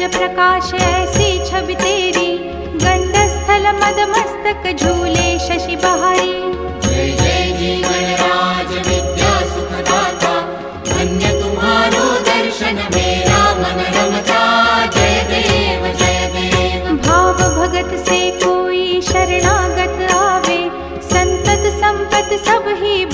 प्रकाश ऐसी छवि तेरी, गंडस्थल मद मस्तक झूले शशि बहारी। जय जय जीवन राज विद्या सुखदाता, धन्य तुम्हारो दर्शन मेरा मन रमता। जय देव जय देव। भाव भगत से कोई शरणागत आवे, संतत संपत सब ही